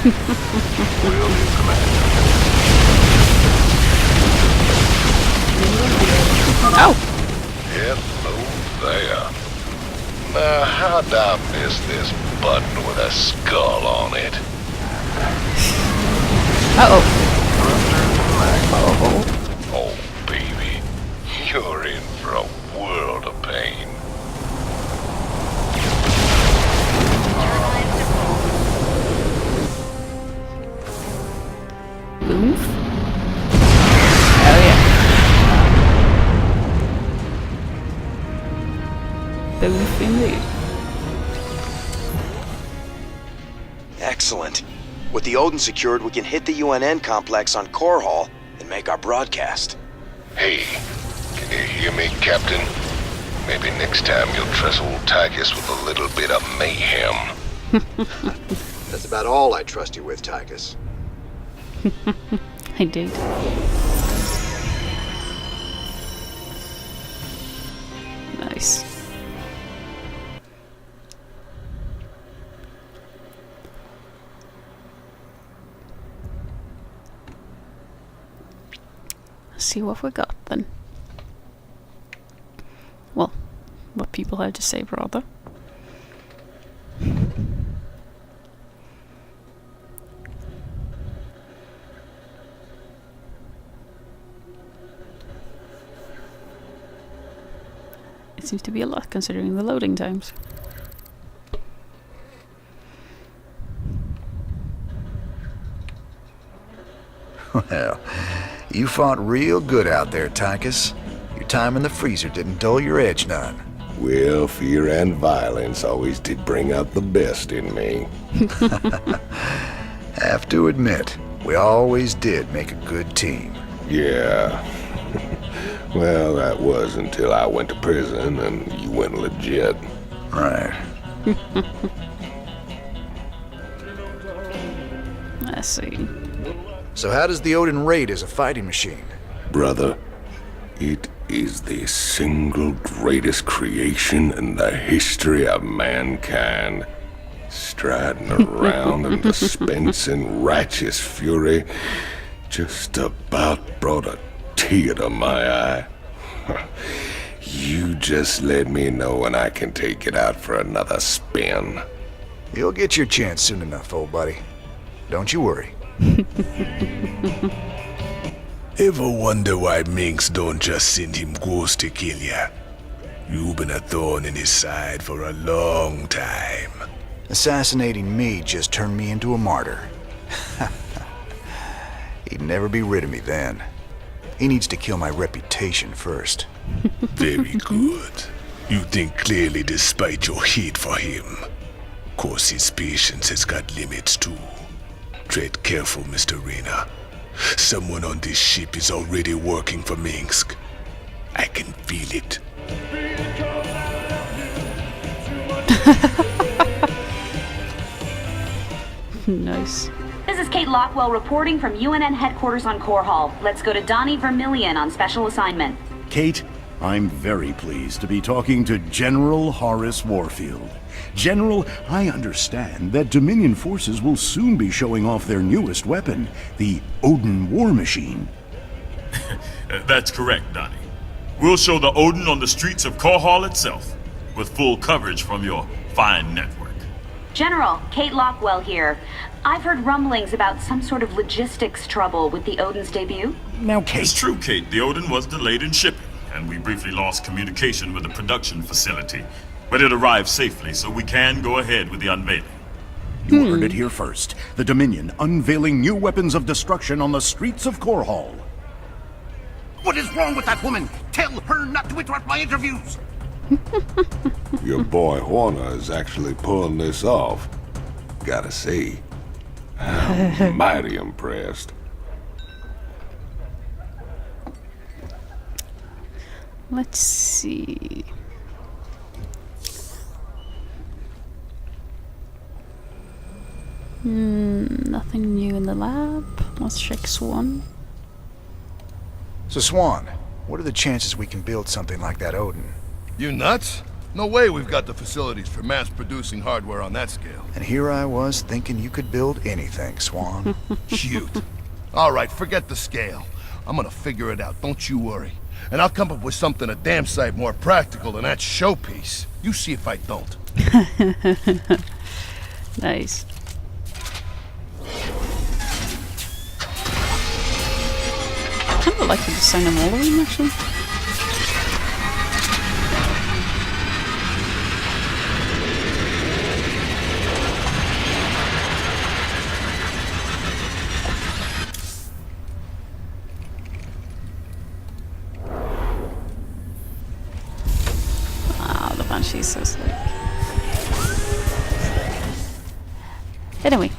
Will do, Commander. Oh! Hello there. Now, how'd I miss this button with a skull on it? Uh-oh. Oh, baby. You're in for a world of pain. Oof. Oh yeah. Oof indeed. Excellent. With the Odin secured, we can hit the UNN complex on Core Hall and make our broadcast. Hey, can you hear me, Captain? Maybe next time you'll trust old Tychus with a little bit of mayhem. That's about all I trust you with, Tychus. I did. Nice. Let's see what we got then. Well, what people had to say, rather. It seems to be a lot considering the loading times. Well, you fought real good out there, Tychus. Your time in the freezer didn't dull your edge none. Well, fear and violence always did bring out the best in me. Have to admit, we always did make a good team. Yeah. Well, that was until I went to prison and you went legit. Right. I see. So how does the Odin rate as a fighting machine? Brother, it is the single greatest creation in the history of mankind. Striding around and dispensing righteous fury just about brought a tear to my eye. You just let me know when I can take it out for another spin. You'll get your chance soon enough, old buddy. Don't you worry. Ever wonder why Minx don't just send him ghosts to kill ya? You've been a thorn in his side for a long time. Assassinating me just turned me into a martyr. He'd never be rid of me then. He needs to kill my reputation first. Very good. You think clearly despite your hate for him. Of course, his patience has got limits too. Tread careful, Mr. Reyna. Someone on this ship is already working for Minsk. I can feel it. Nice. This is Kate Lockwell reporting from UNN headquarters on Core Hall. Let's go to Donnie Vermillion on special assignment. Kate, I'm very pleased to be talking to General Horace Warfield. General, I understand that Dominion forces will soon be showing off their newest weapon, the Odin War Machine. That's correct, Donnie. We'll show the Odin on the streets of Core Hall itself, with full coverage from your fine network. General, Kate Lockwell here. I've heard rumblings about some sort of logistics trouble with the Odin's debut. Now, Kate... It's true, Kate. The Odin was delayed in shipping, and we briefly lost communication with the production facility. But it arrived safely, so we can go ahead with the unveiling. You heard it here first. The Dominion unveiling new weapons of destruction on the streets of Core Hall. What is wrong with that woman? Tell her not to interrupt my interviews! Your boy Horner is actually pulling this off. Gotta say, I'm mighty impressed. Let's see. Nothing new in the lab. Let's check Swan. So Swan, what are the chances we can build something like that Odin? You nuts? No way we've got the facilities for mass-producing hardware on that scale. And here I was thinking you could build anything, Swan. Shoot. All right, forget the scale. I'm gonna figure it out, don't you worry. And I'll come up with something a damn sight more practical than that showpiece. You see if I don't. Nice. I kind of like the design of all of them, actually. Wow, the Banshee's so slick. Anyway,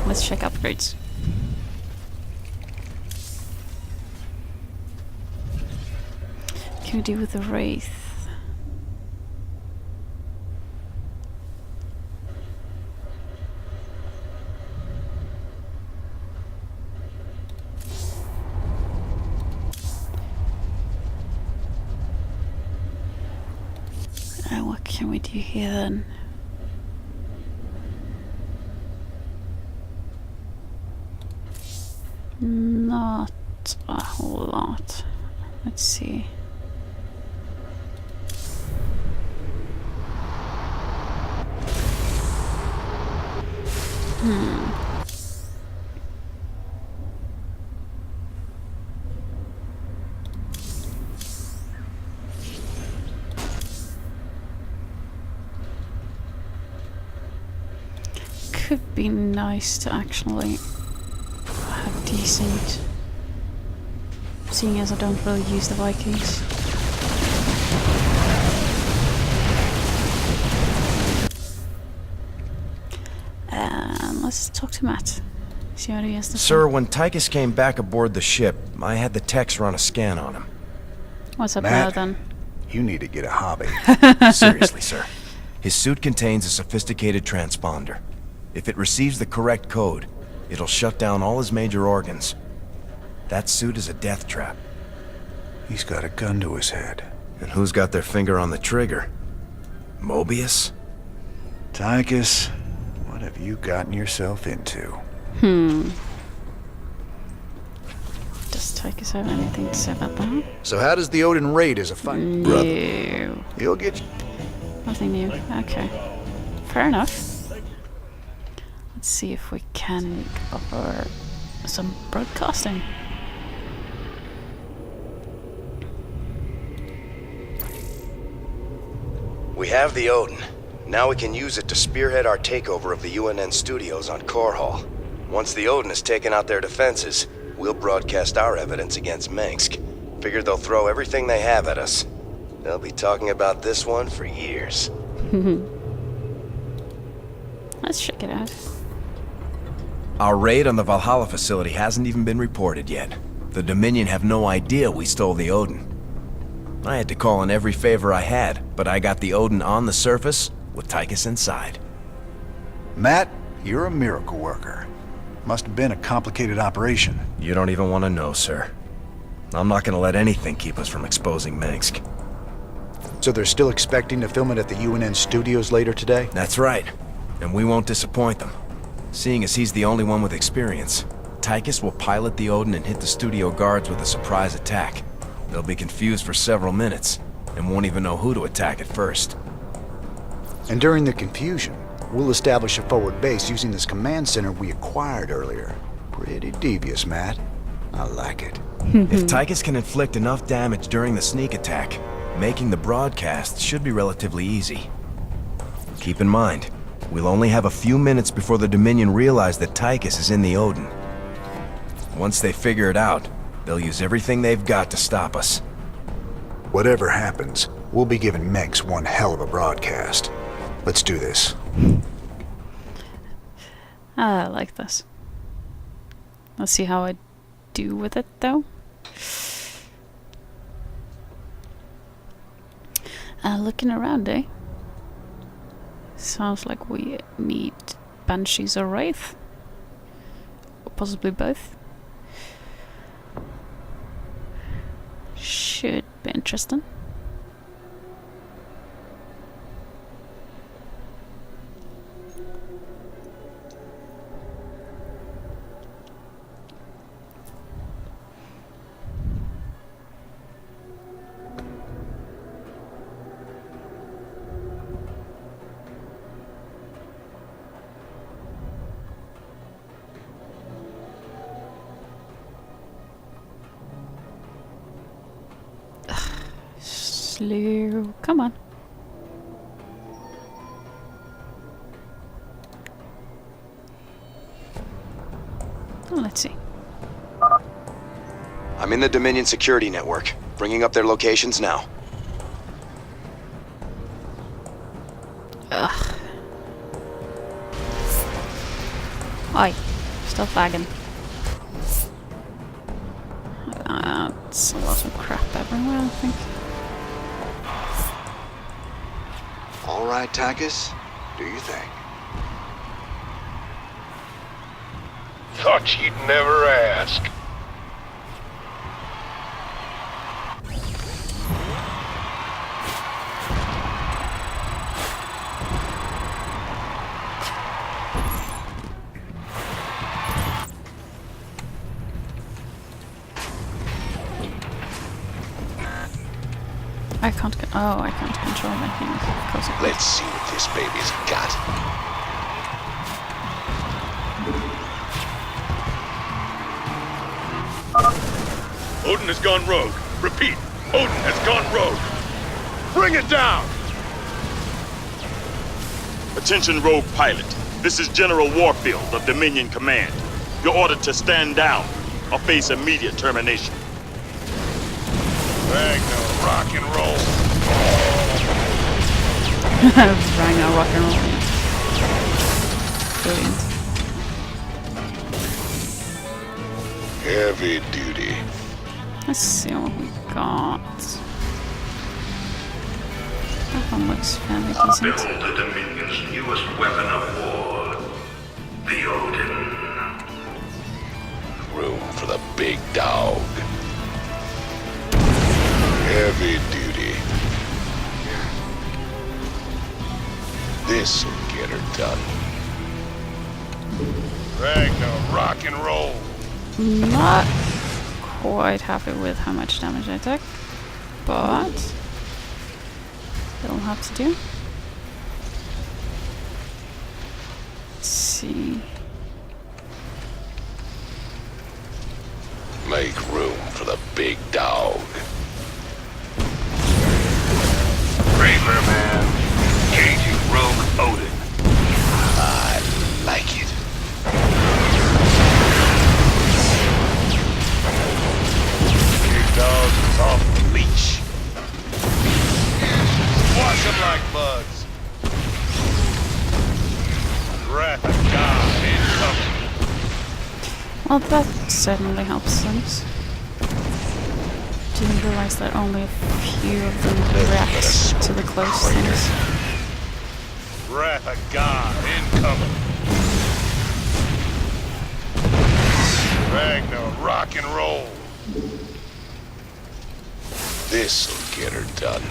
let's check upgrades. Can we do with the Wraith? What can we do here then? Not a whole lot. Let's see. Could be nice to actually have decent, seeing as I don't really use the Vikings. And let's talk to Matt. See how he has the Sir, when Tychus came back aboard the ship, I had the techs run a scan on him. What's up Matt, now then? You need to get a hobby. Seriously, sir. His suit contains a sophisticated transponder. If it receives the correct code, it'll shut down all his major organs. That suit is a death trap. He's got a gun to his head. And who's got their finger on the trigger? Mobius? Tychus, what have you gotten yourself into? Does Tychus have anything to say about that? So how does the Odin raid as a fight? No. He'll get you. Nothing new. Okay. Fair enough. Let's see if we can cover some broadcasting. We have the Odin. Now we can use it to spearhead our takeover of the UNN studios on Core Hall. Once the Odin has taken out their defenses, we'll broadcast our evidence against Minsk. Figure they'll throw everything they have at us. They'll be talking about this one for years. Let's check it out. Our raid on the Valhalla facility hasn't even been reported yet. The Dominion have no idea we stole the Odin. I had to call in every favor I had, but I got the Odin on the surface with Tychus inside. Matt, you're a miracle worker. Must have been a complicated operation. You don't even want to know, sir. I'm not gonna let anything keep us from exposing Minsk. So they're still expecting to film it at the UNN studios later today? That's right. And we won't disappoint them. Seeing as he's the only one with experience, Tychus will pilot the Odin and hit the studio guards with a surprise attack. They'll be confused for several minutes, and won't even know who to attack at first. And during the confusion, we'll establish a forward base using this command center we acquired earlier. Pretty devious, Matt. I like it. If Tychus can inflict enough damage during the sneak attack, making the broadcast should be relatively easy. Keep in mind, we'll only have a few minutes before the Dominion realize that Tychus is in the Odin. Once they figure it out, they'll use everything they've got to stop us. Whatever happens, we'll be giving Megs one hell of a broadcast. Let's do this. I like this. Let's see how I do with it, though. Looking around, eh? Sounds like we need Banshees or Wraith. Or possibly both. Should be interesting. slow. Come on. Oh, let's see. I'm in the Dominion security network, bringing up their locations now. Ugh. Oi, still flagging. It's a lot of crap everywhere, I think. All right, Takis. Do you think? Thought you'd never ask. I can't get. Oh, I can't control my things. Of course I can't. Let's see what this baby's got. Odin has gone rogue. Repeat, Odin has gone rogue. Bring it down! Attention, rogue pilot. This is General Warfield of Dominion Command. You're ordered to stand down or face immediate termination. Ragnar, rock and roll. Ragnar rock and roll. Brilliant. Heavy duty. Let's see what we got. That one looks fairly decent. Behold the Dominion's newest weapon of war, the Odin. Room for the big dog. Heavy duty. This'll get her done. Ragnar, rock and roll. Not quite happy with how much damage I took, but it'll have to do. Let's see. Make room for the big dog. Kramer, man. Caging rogue Odin. I like it. Big dog is off the leash. Squash them like bugs. Wrath of God incoming. Well, that certainly helps things. Didn't realize that only a few of them react to the close things. Wrath of God incoming. Ragnar, rock and roll. This'll get her done.